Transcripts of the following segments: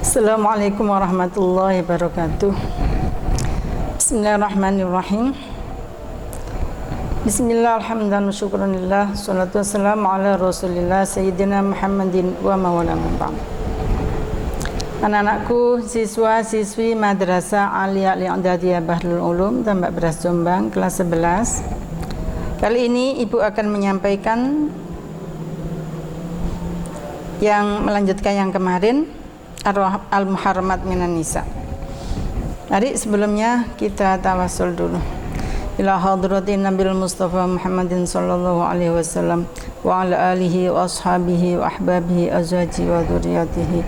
Assalamualaikum warahmatullahi wabarakatuh. Bismillahirrahmanirrahim. Bismillah, alhamdulillah, syukurillah, salatu wassalamu ala rasulillah Sayyidina Muhammadin wa mawala ba'd. Anak-anakku, siswa-siswi Madrasah Aliyah Al-I'dadiyah Bahrul Ulum Tambak Beras Jombang kelas 11. Kali ini Ibu akan menyampaikan yang melanjutkan yang kemarin, Al-Muharramat Minan Nisa. Mari sebelumnya kita tawasul dulu. Ila hadratin Nabil Mustafa Muhammadin sallallahu alaihi wasallam wa ala alihi wa ashabihi wa ahbabihi azwaji wa dzurriyyatihi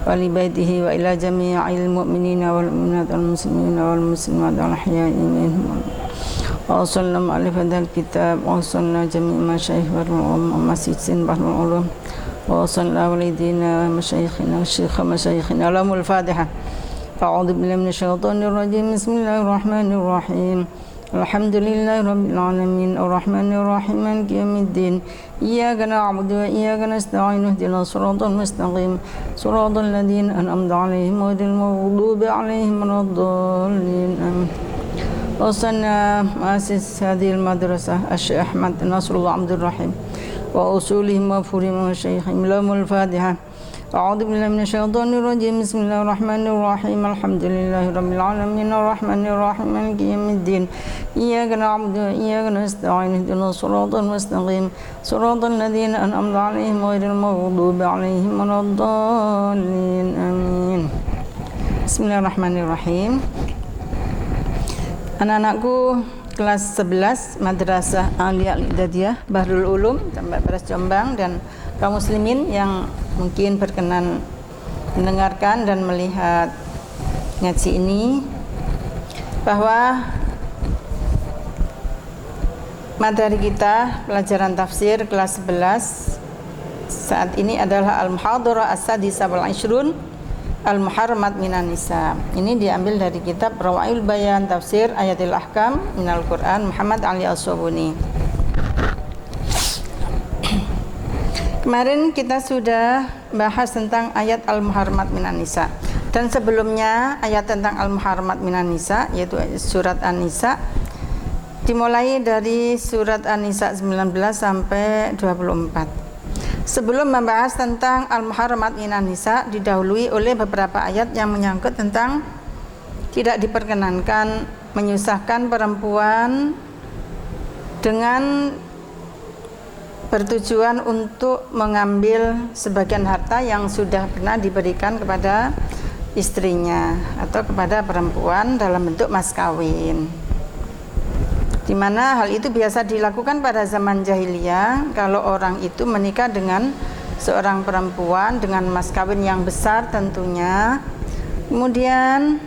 wa li baitihi wa ila jami'il mu'minina wal mu'minat wal muslimina wal muslimat wal ahya'i minhum. Wa sallallahu alaihi fadal kitab wa sallallahu jami' masyayikh wal masjidin bahrul ulum. وصلى والدينا ومشايخنا والشيخ مشايخنا لهم الفاتحة. أعوذ بالله من الشيطان الرجيم. بسم الله الرحمن الرحيم. الحمد لله رب العالمين الرحمن الرحيم مالك يوم الدين إياك نعبد وإياك نستعين اهدنا الصراط المستقيم صراط الذين أنعمت عليهم غير المغضوب عليهم ولا الضالين آمين. وصلنا مؤسس هذه المدرسة الشيخ أحمد نصر الله عبد الرحيم وأصولهم وفورهم وشيخهم لهم الفاتحة. أعوذ بالله من الشيطان الرجيم. بسم الله الرحمن الرحيم. الحمد لله رب العالمين الرحمن الرحيم مالك يوم الدين إياك نعبد وإياك نستعين اهدنا الصراط المستقيم صراط الذين أنعمت عليهم غير المغضوب عليهم ولا الضالين آمين. بسم الله الرحمن الرحيم. Anak-anakku kelas 11 Madrasah Aliyah Al-I'dadiyah Bahrul Ulum Tambak Beras Jombang dan kaum muslimin yang mungkin berkenan mendengarkan dan melihat ngaji ini, bahwa materi kita pelajaran tafsir kelas 11 saat ini adalah Al-Muhadharah As-Sadisah wal Ishrun Al-Muharramat Minan Nisa. Ini diambil dari kitab Rawaiul Bayan Tafsir Ayatil Ahkam Minal Quran Muhammad Ali As-Sobuni. Kemarin kita sudah bahas tentang ayat Al-Muharramat Minan Nisa. Dan sebelumnya ayat tentang Al-Muharramat Minan Nisa, yaitu surat An-Nisa, dimulai dari surat An-Nisa 19 sampai 24. Sebelum membahas tentang Al-Muharramat Minan Nisa, didahului oleh beberapa ayat yang menyangkut tentang tidak diperkenankan menyusahkan perempuan dengan bertujuan untuk mengambil sebagian harta yang sudah pernah diberikan kepada istrinya atau kepada perempuan dalam bentuk mas kawin, di mana hal itu biasa dilakukan pada zaman jahiliyah. Kalau orang itu menikah dengan seorang perempuan dengan mas kawin yang besar tentunya, kemudian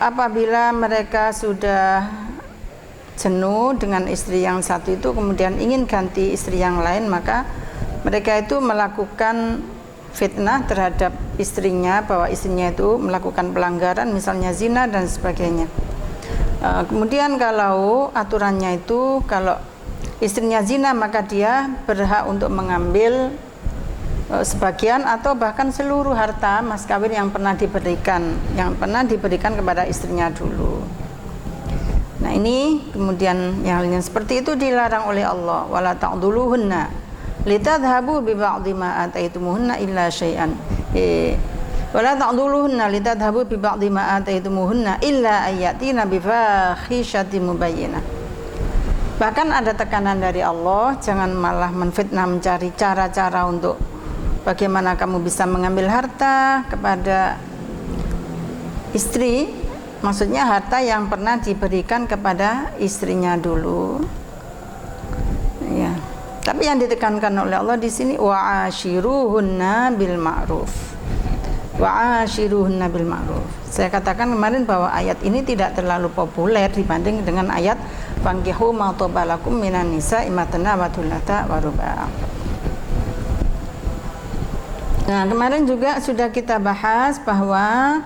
apabila mereka sudah jenuh dengan istri yang satu itu, kemudian ingin ganti istri yang lain, maka mereka itu melakukan fitnah terhadap istrinya, bahwa istrinya itu melakukan pelanggaran, misalnya zina dan sebagainya. Kemudian kalau aturannya itu, kalau istrinya zina maka dia berhak untuk mengambil sebagian atau bahkan seluruh harta mas kawin yang pernah diberikan kepada istrinya dulu. Nah ini kemudian yang halnya seperti itu dilarang oleh Allah. Wala ta'dhuluhunna litadhhabu bi ba'dhi ma ataitumuhunna illa syai'an. Wala ta'dhuluhunna litadhhabu bi ba'dhi ma ataitumuhunna illa ayatina bi fahishatin mubayyinah. Bahkan ada tekanan dari Allah, jangan malah menfitnah, mencari cara-cara untuk bagaimana kamu bisa mengambil harta kepada istri, maksudnya harta yang pernah diberikan kepada istrinya dulu. Ya. Tapi yang ditekankan oleh Allah di sini wa'ashiruhunna bil ma'ruf. Wa'ashiruhunna bil ma'ruf. Saya katakan kemarin bahwa ayat ini tidak terlalu populer dibanding dengan ayat fankihu ma tabalakum minan nisa imatna wa thulatha wa ruba'. Nah, kemarin juga sudah kita bahas bahwa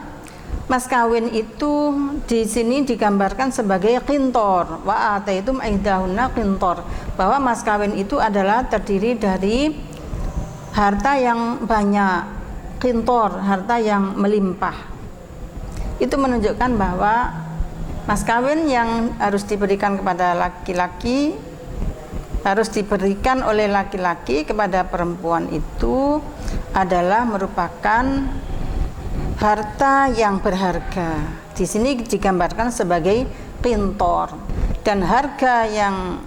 mas kawin itu di sini digambarkan sebagai qintor, wa ataitum ihdahunna qintor, bahwa mas kawin itu adalah terdiri dari harta yang banyak, qintor, harta yang melimpah. Itu menunjukkan bahwa mas kawin yang harus diberikan kepada laki-laki, harus diberikan oleh laki-laki kepada perempuan itu adalah merupakan harta yang berharga. Di sini digambarkan sebagai qintor, dan harga yang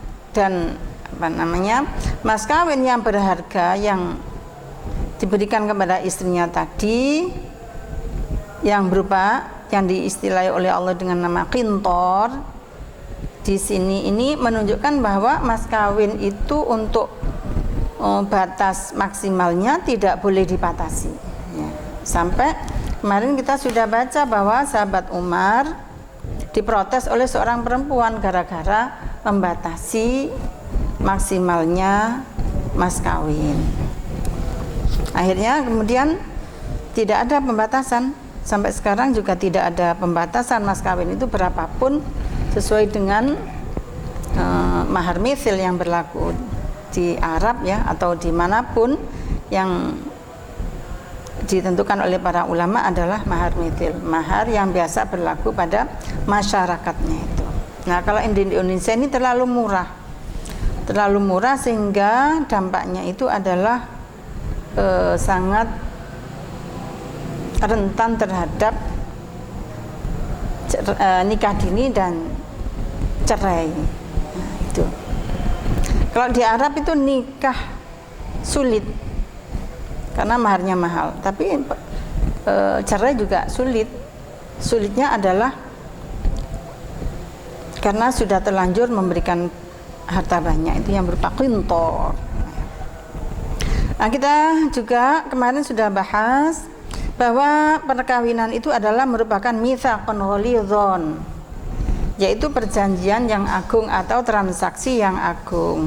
mas kawin yang berharga yang diberikan kepada istrinya tadi, yang berupa yang diistilahi oleh Allah dengan nama qintor, di sini ini menunjukkan bahwa mas kawin itu untuk batas maksimalnya tidak boleh dibatasi ya. Sampai kemarin kita sudah baca bahwa sahabat Umar diprotes oleh seorang perempuan gara-gara membatasi maksimalnya mas kawin. Akhirnya kemudian tidak ada pembatasan. Sampai sekarang juga tidak ada pembatasan mas kawin itu berapapun, sesuai dengan mahar mithil yang berlaku di Arab ya, atau dimanapun yang ditentukan oleh para ulama adalah mahar mithil, mahar yang biasa berlaku pada masyarakatnya itu. Nah, kalau di Indonesia ini terlalu murah sehingga dampaknya itu adalah sangat rentan terhadap nikah dini dan cerai. Nah, itu. Kalau di Arab itu nikah sulit karena maharnya mahal, tapi cerai juga sulit. Sulitnya adalah karena sudah terlanjur memberikan harta banyak, itu yang berupa qintor. Nah, kita juga kemarin sudah bahas bahwa perkawinan itu adalah merupakan mitsaqun ghalidhon, yaitu perjanjian yang agung atau transaksi yang agung.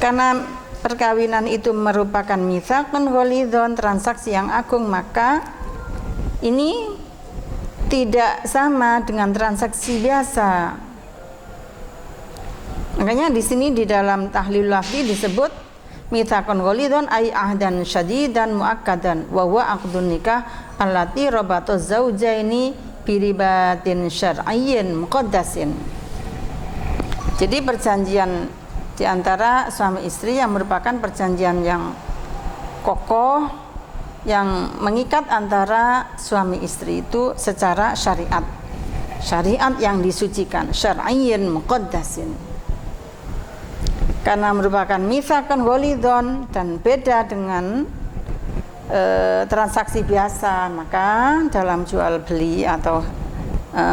Karena perkawinan itu merupakan mitsaqun ghalidhon, transaksi yang agung, maka ini tidak sama dengan transaksi biasa. Makanya di sini di dalam tahlil lafzi disebut mitsaqun ghalidhon ay ahdan syadidan muakkadan wa huwa aqdun nikah allati rabatu zaujaini biribatin syar'iyyin muqaddasin. Jadi perjanjian di antara suami istri yang merupakan perjanjian yang kokoh yang mengikat antara suami istri itu secara syariat yang disucikan, syar'iyyin muqaddasin. Karena merupakan mitsaqun ghalidhon dan beda dengan transaksi biasa, maka dalam jual beli atau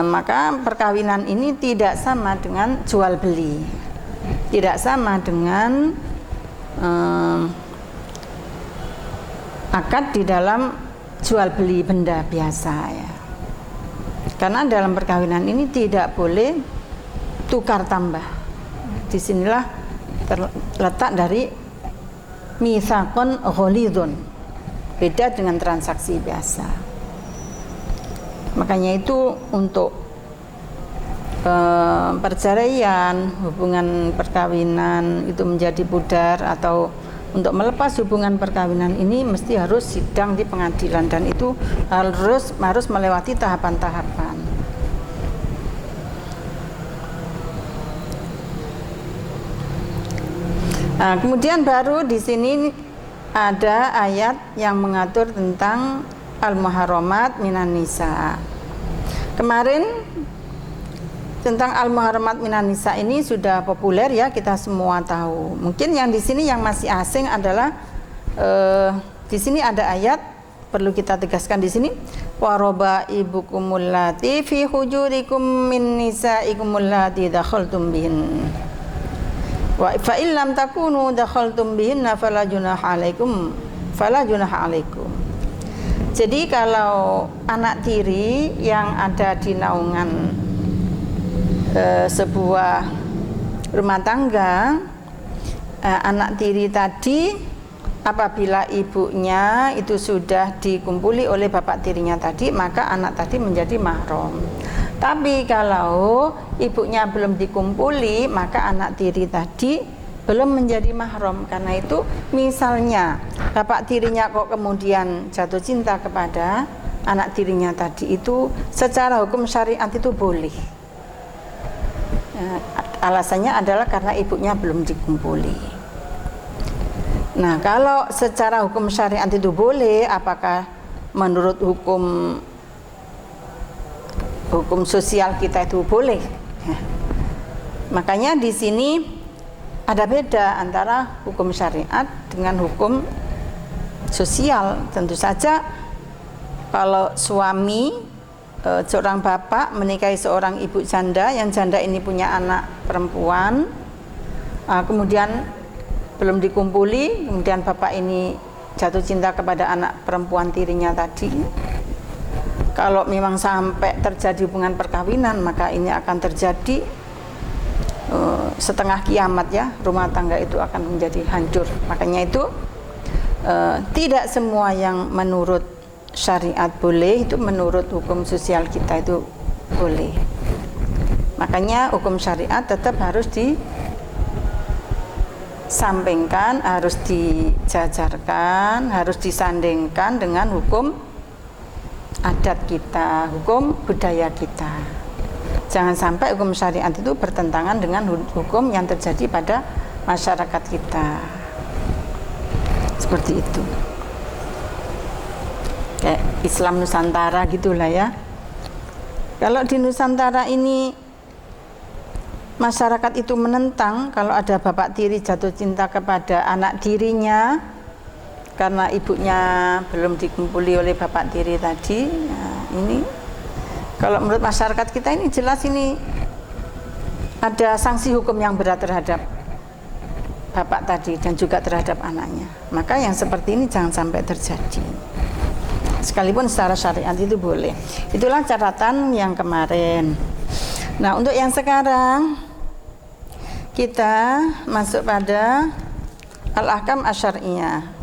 maka perkawinan ini tidak sama dengan jual beli, tidak sama dengan akad di dalam jual beli benda biasa ya. Karena dalam perkawinan ini tidak boleh tukar tambah. Disinilah terletak dari mitsaqun ghalidhon, beda dengan transaksi biasa. Makanya itu untuk perceraian, hubungan perkawinan itu menjadi pudar atau untuk melepas hubungan perkawinan ini mesti harus sidang di pengadilan, dan itu harus melewati tahapan-tahapan. Nah, kemudian baru di sini ada ayat yang mengatur tentang al-muharramat minan nisa. Kemarin tentang al-muharramat minan nisa ini sudah populer ya, kita semua tahu. Mungkin yang di sini yang masih asing adalah di sini ada ayat perlu kita tegaskan di sini, wa rabaibukumul lati fi hujurikum min nisaikumul lati dakhaltum bihin. Wa fa illam takunu dakhaltum bihinna fala junaha alaikum. Jadi kalau anak tiri yang ada di naungan sebuah rumah tangga, anak tiri tadi apabila ibunya itu sudah dikumpuli oleh bapak tirinya tadi, maka anak tadi menjadi mahram. Tapi kalau ibunya belum dikumpuli, maka anak tiri tadi belum menjadi mahram. Karena itu misalnya bapak tirinya kok kemudian jatuh cinta kepada anak tirinya tadi, itu secara hukum syariat itu boleh. Alasannya adalah karena ibunya belum dikumpuli. Nah, kalau secara hukum syariat itu boleh, apakah menurut hukum sosial kita itu boleh? Makanya di sini ada beda antara hukum syariat dengan hukum sosial. Tentu saja kalau suami, seorang bapak menikahi seorang ibu janda, yang janda ini punya anak perempuan, kemudian belum dikumpuli, kemudian bapak ini jatuh cinta kepada anak perempuan tirinya tadi. Kalau memang sampai terjadi hubungan perkawinan, maka ini akan terjadi setengah kiamat ya, rumah tangga itu akan menjadi hancur. Makanya itu tidak semua yang menurut syariat boleh, itu menurut hukum sosial kita itu boleh. Makanya hukum syariat tetap harus disampingkan, harus dijajarkan, harus disandingkan dengan hukum adat kita, hukum budaya kita. Jangan sampai hukum syariat itu bertentangan dengan hukum yang terjadi pada masyarakat kita. Seperti itu. Kayak Islam Nusantara gitulah ya. Kalau di Nusantara ini masyarakat itu menentang kalau ada bapak tiri jatuh cinta kepada anak tirinya karena ibunya belum dikumpuli oleh bapak tiri tadi. Nah, ini kalau menurut masyarakat kita ini jelas ini ada sanksi hukum yang berat terhadap bapak tadi dan juga terhadap anaknya. Maka yang seperti ini jangan sampai terjadi. Sekalipun secara syariat itu boleh. Itulah catatan yang kemarin. Nah, untuk yang sekarang kita masuk pada al-ahkam asyariyah.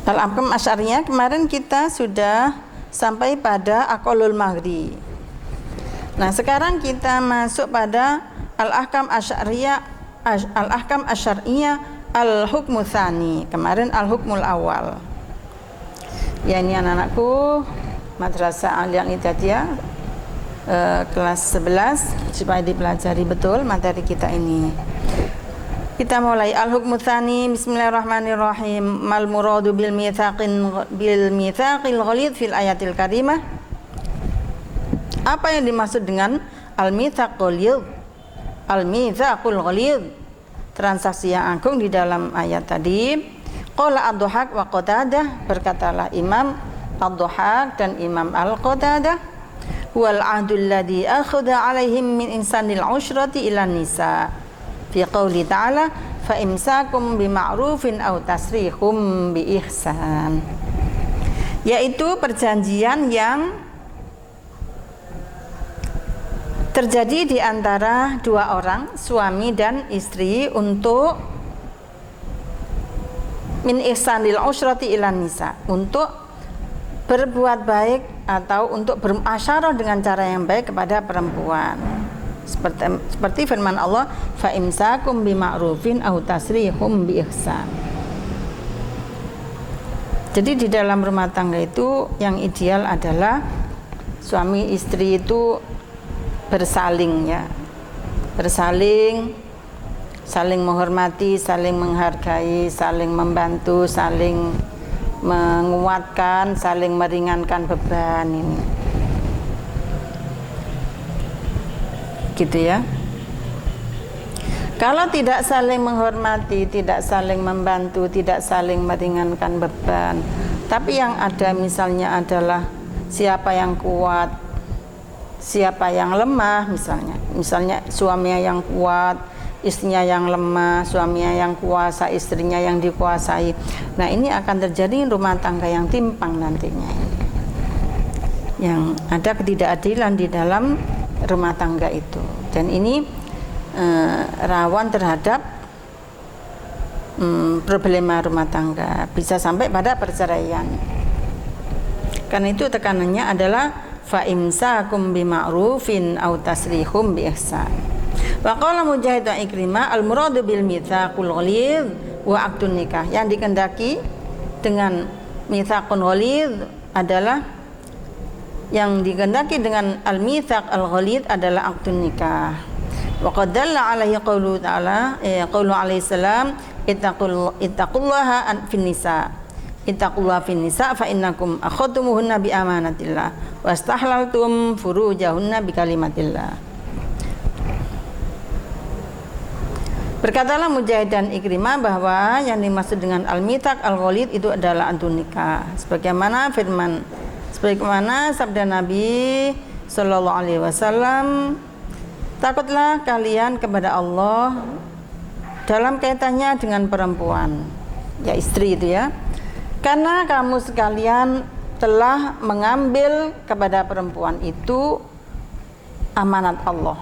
Al-ahkam asyariyah kemarin kita sudah sampai pada aqallul maghri. Nah, sekarang kita masuk pada al-ahkam asyariyah, al-ahkam asyariyah al-hukmu tsani. Kemarin al-hukmul awal. Ya, ini anak-anakku Madrasah Aliyah Al-Hidayah kelas 11 supaya dipelajari betul materi kita ini. Kita mulai al-hukmu tsani. Bismillahirrahmanirrahim. Mal muradu bil mitsaqil ghalidh fil ayatil karimah. Apa yang dimaksud dengan al-mitsaqul ghalidh? Al-mitsaqul ghalidh, transaksi yang agung di dalam ayat tadi. Qala ad-Dhahhak wa Qatadah, berkatalah Imam ad-Dhahhak dan Imam al-Qatadah, wal 'ahdul ladzi akhadha 'alaihim min insanil 'ushrati ila nisa. Fi qouli ta'ala fa imsakum bima'rufin aw tasrihum bi ihsan, yaitu perjanjian yang terjadi di antara dua orang, suami dan istri, untuk min ihsanil usrati ilan nisa, untuk berbuat baik atau untuk bermuasyarah dengan cara yang baik kepada perempuan. Seperti firman Allah, fa imsakum bima'rufin aw tasrihum bi ihsan. Jadi di dalam rumah tangga itu yang ideal adalah suami istri itu bersaling ya. Bersaling, saling menghormati, saling menghargai, saling membantu, saling menguatkan, saling meringankan beban ini. Gitu ya. Kalau tidak saling menghormati, tidak saling membantu, tidak saling meringankan beban, tapi yang ada misalnya adalah siapa yang kuat, siapa yang lemah, misalnya suaminya yang kuat, istrinya yang lemah, suaminya yang kuasa, istrinya yang dikuasai. Nah, ini akan terjadi rumah tangga yang timpang nantinya ini. Yang ada ketidakadilan di dalam rumah tangga itu, dan ini rawan terhadap problema rumah tangga, bisa sampai pada perceraian. Karena itu tekanannya adalah fa imsakum bima'rufin aw tasrihum bi ihsan. Wa qala Mujahid wa Ikrimah al muradu bil mitsaqul ghalidh wa aqdun nikah. Yang dikehendaki dengan mitsaqun ghalidh adalah yang dikehendaki dengan al mitsaq al ghalidh adalah aqdun nikah. Wa qad dalla alaihi qaulu ta'ala qaulu alaihi salam ittaqullaha fin nisa. Ittaqullaha fin nisa fa innakum akhadtumuhunna bi amanatillah wastahlaltum furujahunna bi kalimatillah. Berkatalah Mujahid dan Ikrimah bahwa yang dimaksud dengan al-mitsaq al-ghalidh itu adalah aqdun nikah. Sebagaimana sabda Nabi sallallahu alaihi wasallam, takutlah kalian kepada Allah dalam kaitannya dengan perempuan, ya istri itu ya. Karena kamu sekalian telah mengambil kepada perempuan itu amanat Allah.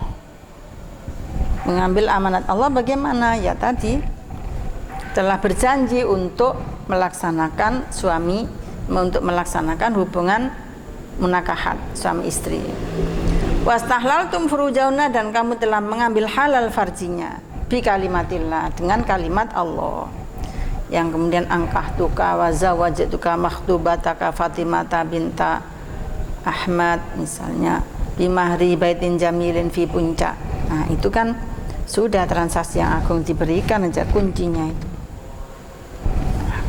Mengambil amanat Allah bagaimana? Ya tadi telah berjanji untuk melaksanakan untuk melaksanakan hubungan munakahat suami istri. Wastahlaltum furujahunna, dan kamu telah mengambil halal farjinya bi kalimatillah, dengan kalimat Allah. Yang kemudian angkahtuka wa zawajtuka makhtubataka Fatimata binta Ahmad misalnya bimahri baitin jamilin fi puncak. Nah, itu kan sudah transaksi yang agung diberikan aja kuncinya itu. Nah,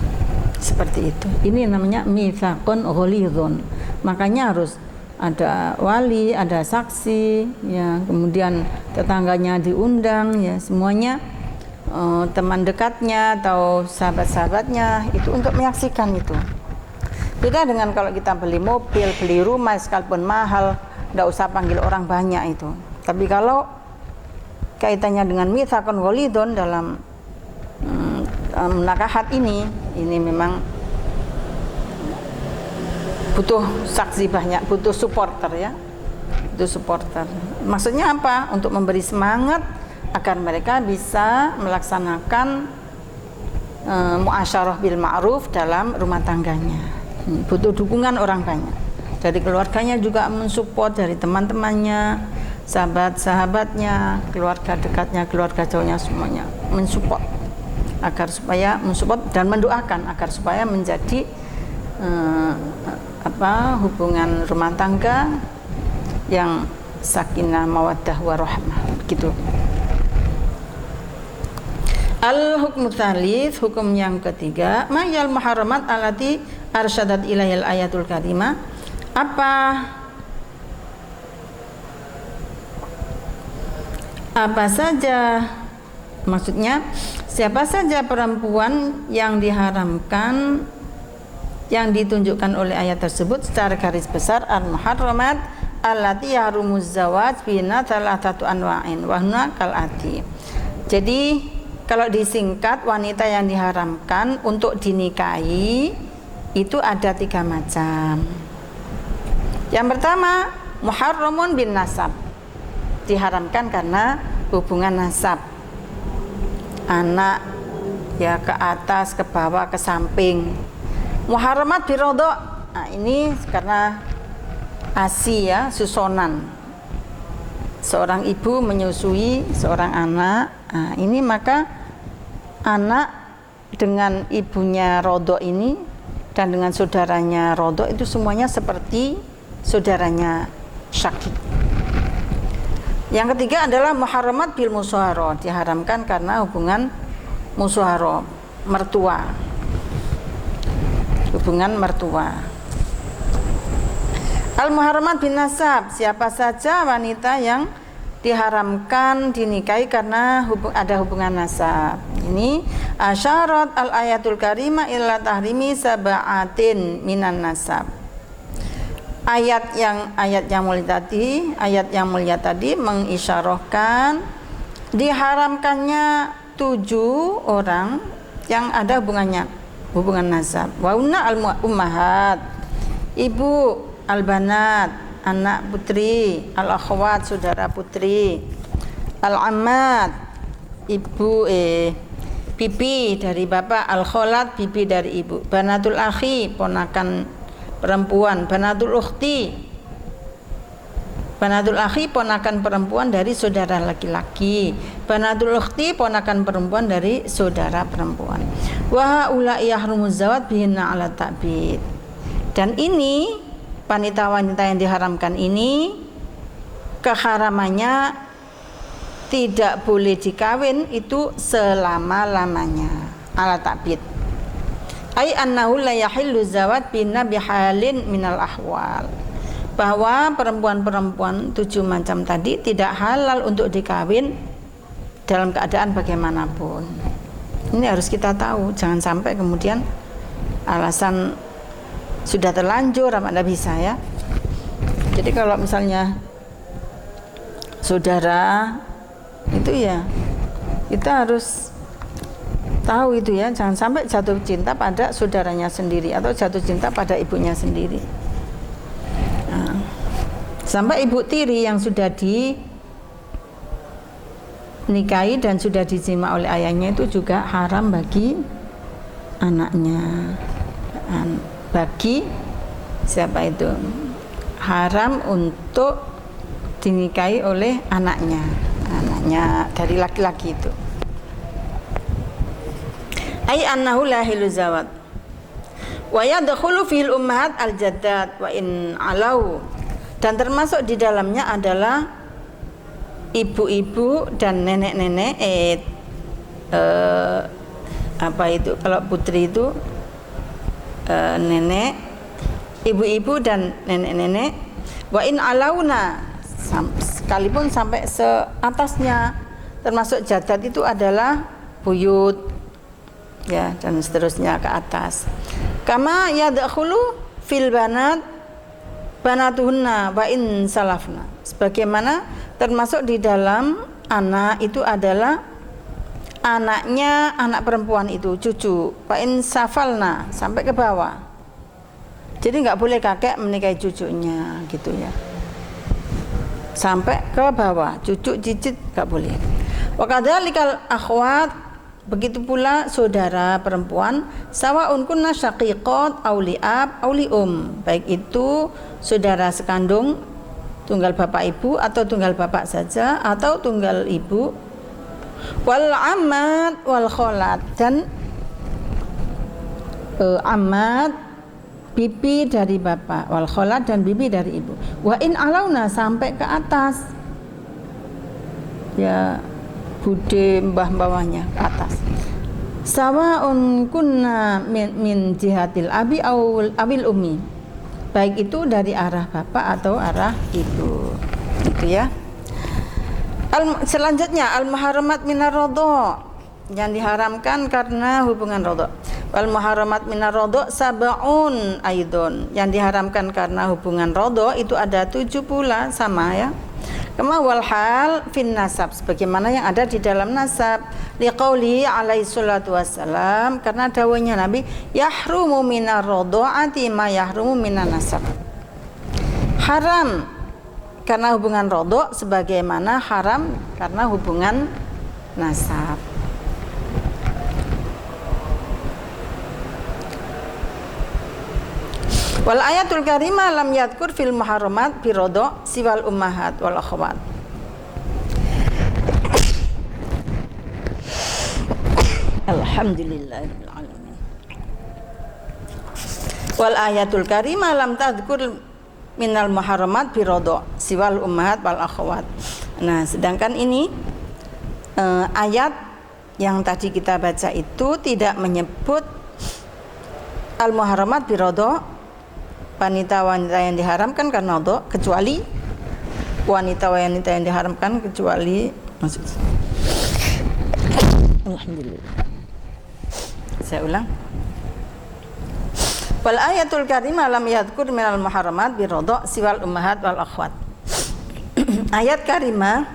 seperti itu. Ini namanya mitsaqun ghalidhun. Makanya harus ada wali, ada saksi, ya, kemudian tetangganya diundang, ya, semuanya teman dekatnya atau sahabat-sahabatnya itu untuk menyaksikan itu. Beda dengan kalau kita beli mobil, beli rumah sekalipun mahal, tidak usah panggil orang banyak itu. Tapi kalau kaitannya dengan mitsaqun ghalidhun dalam munakahat ini memang butuh saksi banyak, butuh supporter ya. Butuh supporter. Maksudnya apa? Untuk memberi semangat agar mereka bisa melaksanakan muasyarah bil ma'ruf dalam rumah tangganya. Butuh dukungan orang banyak. Dari keluarganya juga mensupport, dari teman-temannya, sahabat-sahabatnya, keluarga dekatnya, keluarga jauhnya, semuanya mensupport dan mendoakan agar supaya menjadi hubungan rumah tangga yang sakinah mawaddah warahmah gitu. Al-hukmu tsalits, hukum yang ketiga, mayal muharramat allati arsyadat ilayil ayatul karimah. Apa saja, maksudnya siapa saja perempuan yang diharamkan yang ditunjukkan oleh ayat tersebut secara garis besar al-muharramat allati yarumuz zawaj bina thalathatu anwa'in wa hunna kal'ati. Jadi kalau disingkat, wanita yang diharamkan untuk dinikahi itu ada 3 macam. Yang pertama, muharramun bin nasab, diharamkan karena hubungan nasab, anak ya ke atas, ke bawah, ke samping. Muharramat birodho, nah ini karena ASI ya, susonan. Seorang ibu menyusui seorang anak, nah ini maka anak dengan ibunya rodho ini dan dengan saudaranya rodho itu semuanya seperti saudaranya syakik. Yang ketiga adalah muharramat bil musyahara, diharamkan karena hubungan musyahara, mertua, hubungan mertua. Al-muharramat bin nasab, siapa saja wanita yang diharamkan dinikahi karena ada hubungan nasab. Ini asyarat al-ayatul karimah illa tahrimi sab'atin minan nasab. Ayat yang mulia tadi mengisyarahkan diharamkannya 7 orang yang ada hubungan nasab. Wa unna al-ummahat, ibu, al-banat, anak putri, al-akhwat, saudara putri, al-ammat, ibu bibi dari bapak, al-kholat, bibi dari ibu, banatul akhi, ponakan perempuan, banatul ukhti, Banatul akhi ponakan perempuan dari saudara laki-laki. Banatul ukhti ponakan perempuan dari saudara perempuan. Wa haula yahrumuz zawat bihinna ala ta'bid. Dan ini wanita-wanita yang diharamkan ini keharamannya tidak boleh dikawin itu selama-lamanya ala ta'bid. Ai annahu la yahillu zawat bihinna bihalin minal ahwal. Bahwa perempuan-perempuan 7 macam tadi tidak halal untuk dikawin dalam keadaan bagaimanapun. Ini harus kita tahu, jangan sampai kemudian alasan sudah terlanjur sama tidak bisa ya. Jadi kalau misalnya saudara itu ya kita harus tahu itu ya, jangan sampai jatuh cinta pada saudaranya sendiri atau jatuh cinta pada ibunya sendiri. Sampai ibu tiri yang sudah dinikahi dan sudah dijima oleh ayahnya itu juga haram bagi anaknya. Bagi siapa itu? Haram untuk dinikahi oleh anaknya dari laki-laki itu. Ai annahu la hilu zawat. Wa yadkhulu fil ummahat al-jaddat wa in alau. Dan termasuk di dalamnya adalah ibu-ibu dan nenek-nenek apa itu kalau putri itu nenek, ibu-ibu dan nenek-nenek. Wa in alauna, sekalipun sampai seatasnya, termasuk jadat itu adalah buyut ya dan seterusnya ke atas. Kama yadkhulu fil banat banatuhunna wa in salafna, sebagaimana termasuk di dalam anak itu adalah anaknya anak perempuan itu cucu, wa in safalna sampai ke bawah. Jadi nggak boleh kakek menikahi cucunya gitu ya, sampai ke bawah, cucu cicit nggak boleh. Wa kadzalikal akhwat, begitu pula saudara perempuan, sawaun kunna syaqiqat aw li'ab aw li'um, baik itu saudara sekandung tunggal bapak ibu atau tunggal bapak saja atau tunggal ibu, wal amat wal kholat, dan amat bibi dari bapak, wal kholat dan bibi dari ibu. Wa in alauna sampai ke atas ya, bude mbah bawahnya ke atas. Sawaun kunna min jihatil abi awil ummi, baik itu dari arah bapak atau arah ibu. Itu ya. Selanjutnya al-muharramat minar radha, yang diharamkan karena hubungan radha. Wal muharramat minar radha sab'un aidon, yang diharamkan karena hubungan radha itu ada 7 pula sama ya. Kama wal hal fin nasab, sebagaimana yang ada di dalam nasab. Liqauli alaihi salatu wassalam, karena dawuhnya Nabi, yahrumu minar radhaati ma yahrumu minan nasab. Haram karena hubungan radha sebagaimana haram karena hubungan nasab. Wal ayatul karimah lam yadhkur fil muharramat bi radha siwal ummahat wal akhwat. Alhamdulillahirabbil alamin. Wal ayatul karimah lam tadhkur minal muharramat bi radha siwal ummahat wal akhwat. Nah, sedangkan ini ayat yang tadi kita baca itu tidak menyebut al muharramat bi radha, wanita-wanita yang diharamkan karena radha, kecuali wanita-wanita yang diharamkan kecuali alhamdulillah. Saya ulang. Wal ayatul karimah lam yadhkur minal muharramat bi radha siwal ummahat wal akhwat. Ayat karimah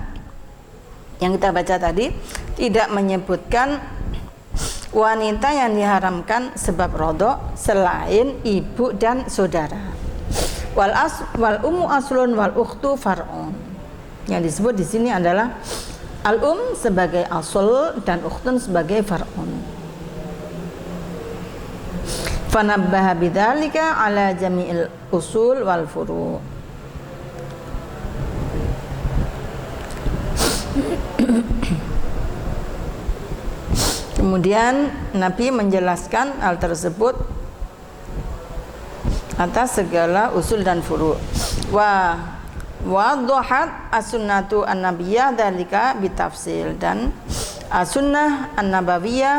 yang kita baca tadi tidak menyebutkan wanita yang diharamkan sebab radha selain ibu dan saudara. Wal ummu aslun wal ukhtu far'un. Yang disebut di sini adalah al sebagai asl dan ukhtun sebagai far'un. Fanabbaha bidzalika ala jami'il usul wal furu'. Kemudian Nabi menjelaskan hal tersebut atas segala usul dan furu'. Wa wadhahat as-sunnatu an-nabiyyah dzalika bitafsil, dan as-sunnah an-nabawiyah